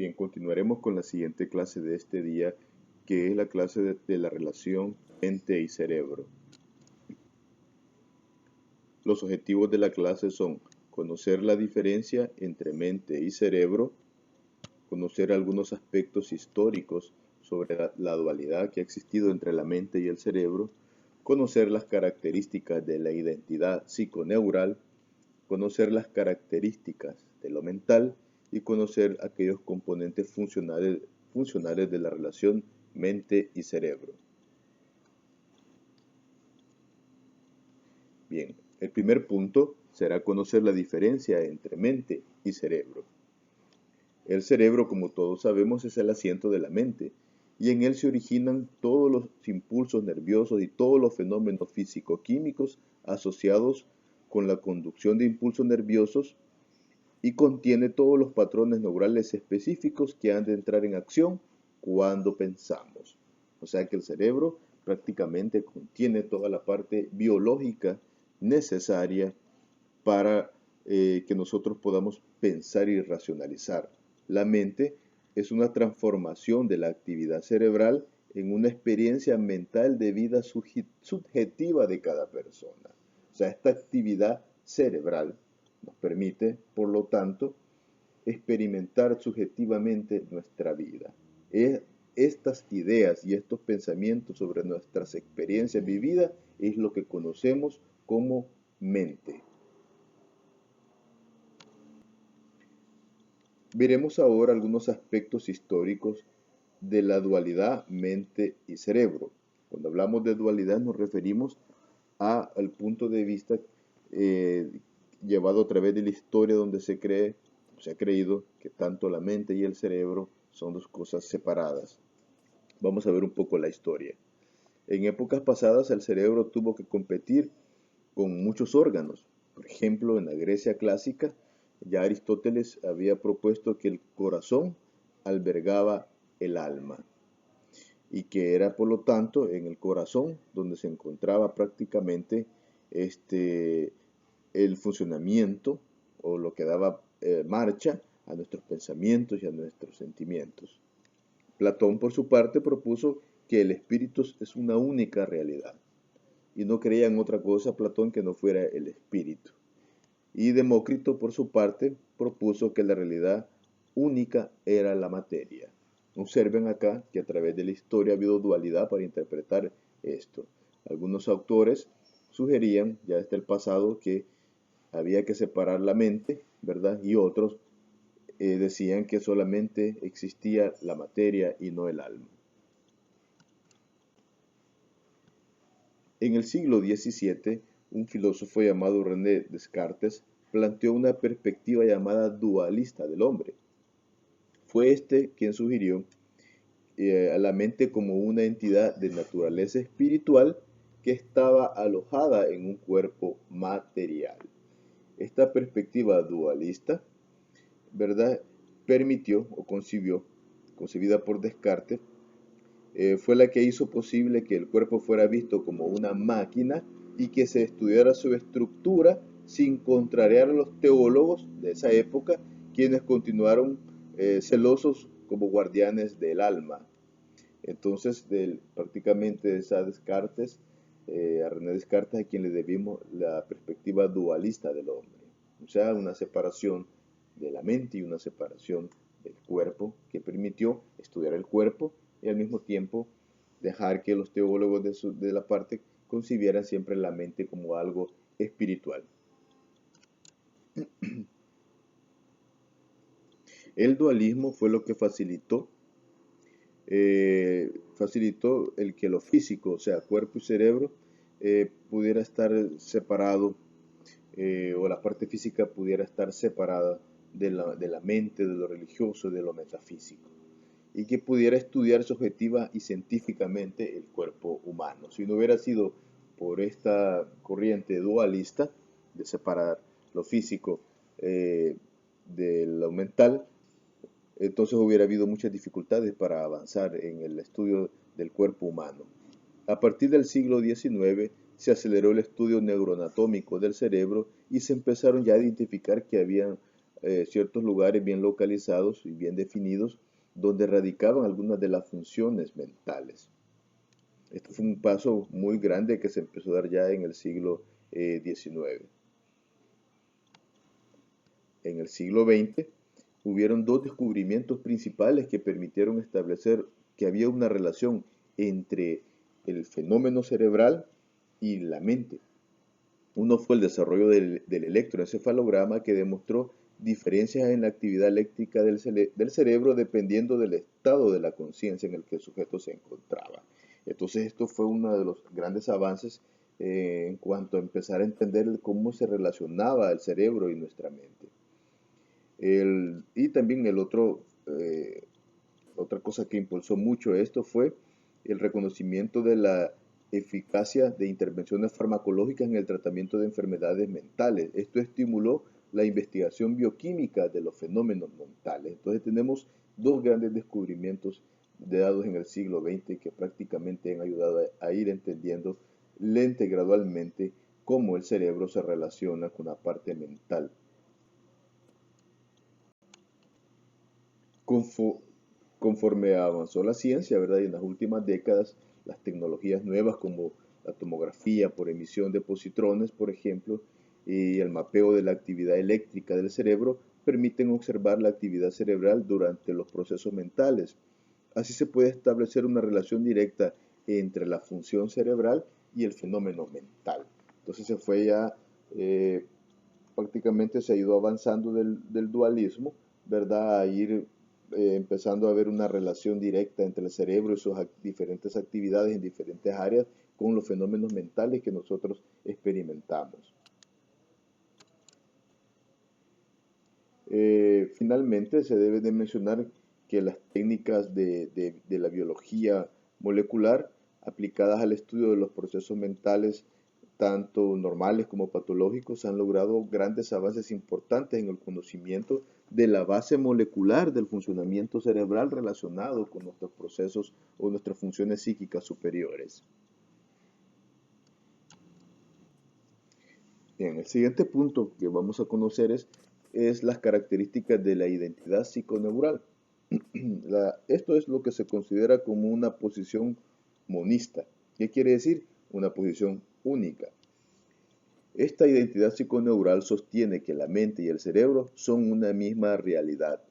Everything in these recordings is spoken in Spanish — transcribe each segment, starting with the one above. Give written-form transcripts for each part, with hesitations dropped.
Bien, continuaremos con la siguiente clase de este día, que es la clase de la relación mente y cerebro. Los objetivos de la clase son conocer la diferencia entre mente y cerebro, conocer algunos aspectos históricos sobre la dualidad que ha existido entre la mente y el cerebro, conocer las características de la identidad psiconeural, conocer las características de lo mental y conocer aquellos componentes funcionales de la relación mente y cerebro. Bien, el primer punto será conocer la diferencia entre mente y cerebro. El cerebro, como todos sabemos, es el asiento de la mente y en él se originan todos los impulsos nerviosos y todos los fenómenos físico-químicos asociados con la conducción de impulsos nerviosos y contiene todos los patrones neurales específicos que han de entrar en acción cuando pensamos. O sea que el cerebro prácticamente contiene toda la parte biológica necesaria para que nosotros podamos pensar y racionalizar. La mente es una transformación de la actividad cerebral en una experiencia mental de vida subjetiva de cada persona. O sea, esta actividad cerebral nos permite, por lo tanto, experimentar subjetivamente nuestra vida. Estas ideas y estos pensamientos sobre nuestras experiencias vividas es lo que conocemos como mente. Veremos ahora algunos aspectos históricos de la dualidad mente y cerebro. Cuando hablamos de dualidad nos referimos al punto de vista llevado a través de la historia donde se ha creído que tanto la mente y el cerebro son dos cosas separadas. Vamos a ver un poco la historia. En épocas pasadas el cerebro tuvo que competir con muchos órganos. Por ejemplo, en la Grecia clásica, ya Aristóteles había propuesto que el corazón albergaba el alma y que era por lo tanto en el corazón donde se encontraba prácticamente el funcionamiento o lo que daba marcha a nuestros pensamientos y a nuestros sentimientos. Platón, por su parte, propuso que el espíritu es una única realidad y no creía en otra cosa Platón que no fuera el espíritu. Y Demócrito, por su parte, propuso que la realidad única era la materia. Observen acá que a través de la historia ha habido dualidad para interpretar esto. Algunos autores sugerían ya desde el pasado que había que separar la mente, ¿verdad? Y otros decían que solamente existía la materia y no el alma. En el siglo XVII, un filósofo llamado René Descartes planteó una perspectiva llamada dualista del hombre. Fue quien sugirió a la mente como una entidad de naturaleza espiritual que estaba alojada en un cuerpo material. Esta perspectiva dualista, ¿verdad?, permitió o concebida por Descartes, fue la que hizo posible que el cuerpo fuera visto como una máquina y que se estudiara su estructura sin contrariar a los teólogos de esa época, quienes continuaron celosos como guardianes del alma. Entonces, prácticamente a Descartes, a René Descartes, a quien le debimos la perspectiva dualista del hombre. O sea, una separación de la mente y una separación del cuerpo que permitió estudiar el cuerpo y al mismo tiempo dejar que los teólogos de la parte concibieran siempre la mente como algo espiritual. El dualismo fue lo que facilitó el que lo físico, o sea, cuerpo y cerebro, pudiera estar separado, o la parte física pudiera estar separada de la mente, de lo religioso, de lo metafísico, y que pudiera estudiarse objetiva y científicamente el cuerpo humano. Si no hubiera sido por esta corriente dualista de separar lo físico de lo mental, entonces hubiera habido muchas dificultades para avanzar en el estudio del cuerpo humano. A partir del siglo XIX se aceleró el estudio neuroanatómico del cerebro y se empezaron ya a identificar que había ciertos lugares bien localizados y bien definidos donde radicaban algunas de las funciones mentales. Esto fue un paso muy grande que se empezó a dar ya en el siglo XIX. En el siglo XX hubieron dos descubrimientos principales que permitieron establecer que había una relación entre el fenómeno cerebral y la mente. Uno fue el desarrollo del electroencefalograma, que demostró diferencias en la actividad eléctrica del cerebro dependiendo del estado de la conciencia en el que el sujeto se encontraba. Entonces esto fue uno de los grandes avances en cuanto a empezar a entender cómo se relacionaba el cerebro y nuestra mente. Y también otra cosa que impulsó mucho esto fue el reconocimiento de la eficacia de intervenciones farmacológicas en el tratamiento de enfermedades mentales. Esto estimuló la investigación bioquímica de los fenómenos mentales. Entonces tenemos dos grandes descubrimientos dados en el siglo XX que prácticamente han ayudado a ir entendiendo lenta y gradualmente cómo el cerebro se relaciona con la parte mental. Conforme avanzó la ciencia, ¿verdad? Y en las últimas décadas, las tecnologías nuevas como la tomografía por emisión de positrones, por ejemplo, y el mapeo de la actividad eléctrica del cerebro permiten observar la actividad cerebral durante los procesos mentales. Así se puede establecer una relación directa entre la función cerebral y el fenómeno mental. Entonces se fue ya, prácticamente se ha ido avanzando del dualismo, ¿verdad? A ir empezando a ver una relación directa entre el cerebro y sus diferentes actividades en diferentes áreas con los fenómenos mentales que nosotros experimentamos. Finalmente, se debe de mencionar que las técnicas de la biología molecular aplicadas al estudio de los procesos mentales, tanto normales como patológicos, han logrado grandes avances importantes en el conocimiento de la base molecular del funcionamiento cerebral relacionado con nuestros procesos o nuestras funciones psíquicas superiores. Bien, el siguiente punto que vamos a conocer es las características de la identidad psiconeural. Esto es lo que se considera como una posición monista. ¿Qué quiere decir? Una posición única. Esta identidad psiconeural sostiene que la mente y el cerebro son una misma realidad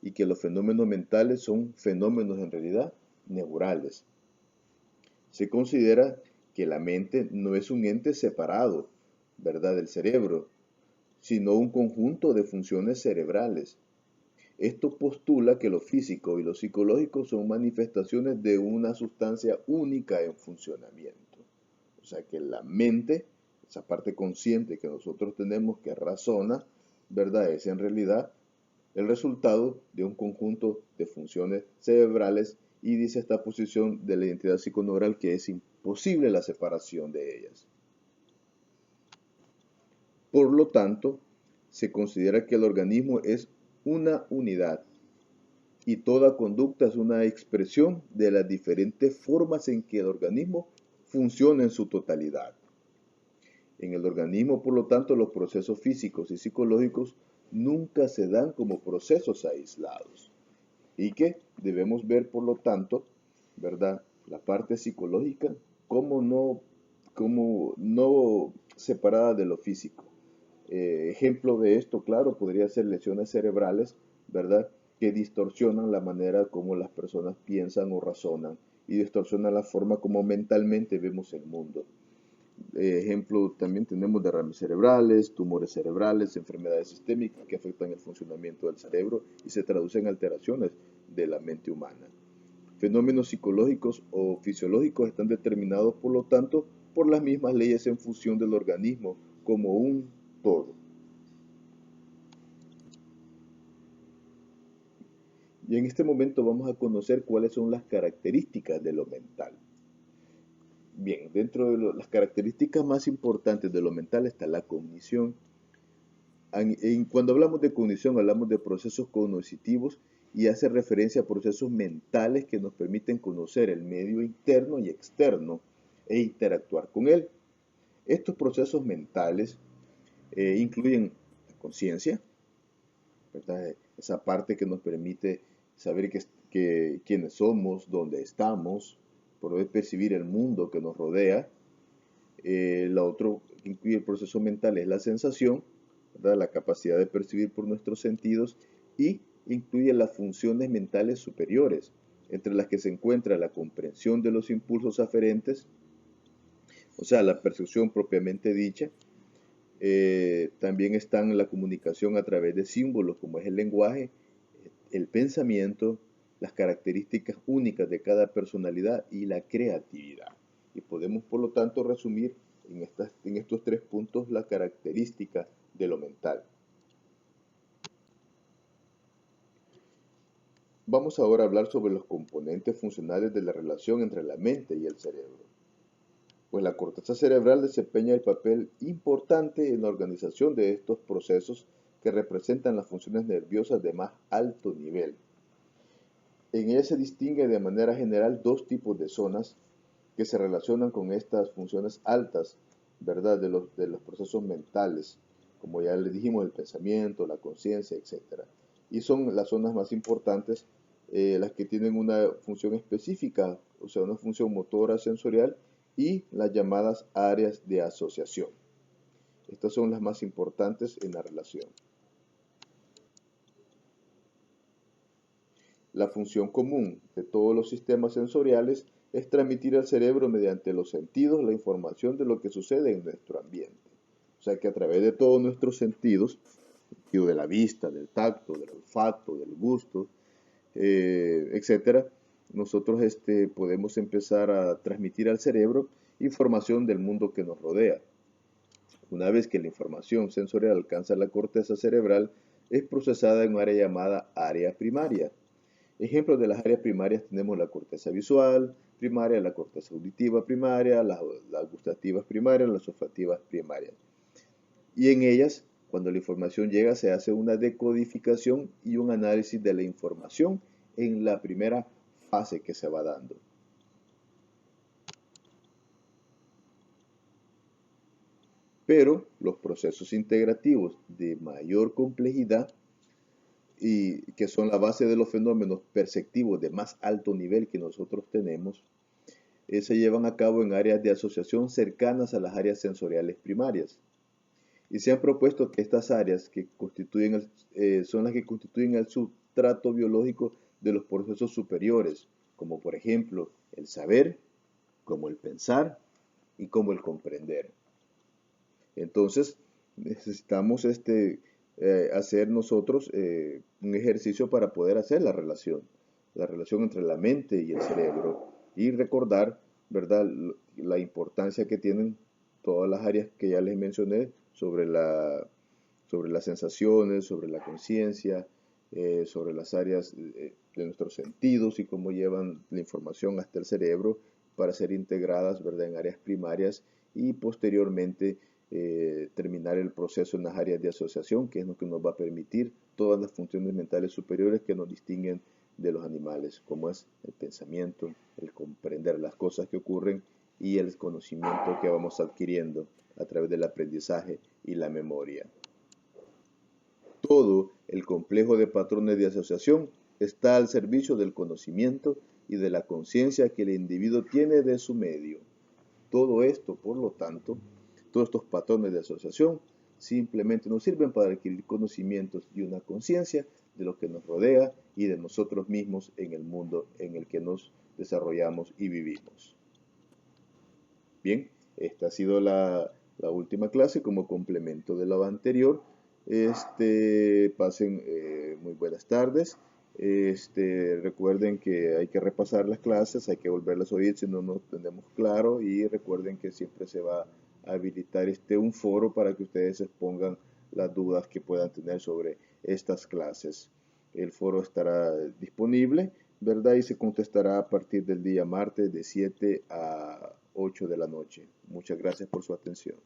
y que los fenómenos mentales son fenómenos en realidad neurales. Se considera que la mente no es un ente separado, ¿verdad?, del cerebro, sino un conjunto de funciones cerebrales. Esto postula que lo físico y lo psicológico son manifestaciones de una sustancia única en funcionamiento. O sea que la mente, esa parte consciente que nosotros tenemos que razona, ¿verdad?, es en realidad el resultado de un conjunto de funciones cerebrales, y dice esta posición de la identidad psiconeural que es imposible la separación de ellas. Por lo tanto, se considera que el organismo es una unidad y toda conducta es una expresión de las diferentes formas en que el organismo funciona en su totalidad. En el organismo, por lo tanto, los procesos físicos y psicológicos nunca se dan como procesos aislados y que debemos ver, por lo tanto, ¿verdad?, la parte psicológica como no separada de lo físico. Ejemplo de esto, claro, podría ser lesiones cerebrales, ¿verdad?, que distorsionan la manera como las personas piensan o razonan y distorsionan la forma como mentalmente vemos el mundo. Ejemplo, también tenemos derrames cerebrales, tumores cerebrales, enfermedades sistémicas que afectan el funcionamiento del cerebro y se traducen en alteraciones de la mente humana. Fenómenos psicológicos o fisiológicos están determinados, por lo tanto, por las mismas leyes en función del organismo como un todo. Y en este momento vamos a conocer cuáles son las características de lo mental. Bien, dentro de las características más importantes de lo mental está la cognición. Cuando hablamos de cognición, hablamos de procesos cognitivos y hace referencia a procesos mentales que nos permiten conocer el medio interno y externo e interactuar con él. Estos procesos mentales incluyen la conciencia, ¿verdad? Esa parte que nos permite saber quiénes somos, dónde estamos, poder percibir el mundo que nos rodea. La otra que incluye el proceso mental es la sensación, ¿verdad? La capacidad de percibir por nuestros sentidos, y incluye las funciones mentales superiores, entre las que se encuentra la comprensión de los impulsos aferentes, o sea, la percepción propiamente dicha. También están la comunicación a través de símbolos, como es el lenguaje, el pensamiento, las características únicas de cada personalidad y la creatividad. Y podemos, por lo tanto, resumir en estos 3 puntos la característica de lo mental. Vamos ahora a hablar sobre los componentes funcionales de la relación entre la mente y el cerebro. Pues la corteza cerebral desempeña el papel importante en la organización de estos procesos que representan las funciones nerviosas de más alto nivel. En ella se distingue de manera general 2 tipos de zonas que se relacionan con estas funciones altas, ¿verdad? De los procesos mentales, como ya les dijimos, el pensamiento, la conciencia, etc. Y son las zonas más importantes, las que tienen una función específica, o sea, una función motora sensorial, y las llamadas áreas de asociación. Estas son las más importantes en la relación. La función común de todos los sistemas sensoriales es transmitir al cerebro mediante los sentidos la información de lo que sucede en nuestro ambiente. O sea que a través de todos nuestros sentidos, de la vista, del tacto, del olfato, del gusto, etcétera, nosotros podemos empezar a transmitir al cerebro información del mundo que nos rodea. Una vez que la información sensorial alcanza la corteza cerebral, es procesada en un área llamada área primaria. Ejemplos de las áreas primarias tenemos la corteza visual primaria, la corteza auditiva primaria, las gustativas primarias, las olfativas primarias. Y en ellas, cuando la información llega, se hace una decodificación y un análisis de la información en la primera fase que se va dando. Pero los procesos integrativos de mayor complejidad, y que son la base de los fenómenos perceptivos de más alto nivel que nosotros tenemos, se llevan a cabo en áreas de asociación cercanas a las áreas sensoriales primarias. Y se han propuesto que estas áreas que son las que constituyen el sustrato biológico de los procesos superiores, como por ejemplo el saber, como el pensar y como el comprender. Entonces, necesitamos hacer nosotros un ejercicio para poder hacer la relación entre la mente y el cerebro, y recordar, ¿verdad?, la importancia que tienen todas las áreas que ya les mencioné sobre las sensaciones, sobre la conciencia, sobre las áreas de nuestros sentidos y cómo llevan la información hasta el cerebro para ser integradas, ¿verdad?, en áreas primarias, y posteriormente terminar el proceso en las áreas de asociación, que es lo que nos va a permitir todas las funciones mentales superiores que nos distinguen de los animales, como es el pensamiento, el comprender las cosas que ocurren y el conocimiento que vamos adquiriendo a través del aprendizaje y la memoria. Todo el complejo de patrones de asociación está al servicio del conocimiento y de la conciencia que el individuo tiene de su medio. Todo esto, por lo tanto, todos estos patrones de asociación simplemente nos sirven para adquirir conocimientos y una conciencia de lo que nos rodea y de nosotros mismos en el mundo en el que nos desarrollamos y vivimos. Bien, esta ha sido la última clase como complemento de la anterior. Pasen muy buenas tardes. Recuerden que hay que repasar las clases, hay que volverlas a oír si no nos tenemos claro, y recuerden que siempre se va a habilitar un foro para que ustedes expongan las dudas que puedan tener sobre estas clases. El foro estará disponible, ¿verdad? Y se contestará a partir del día martes de 7 a 8 de la noche. Muchas gracias por su atención.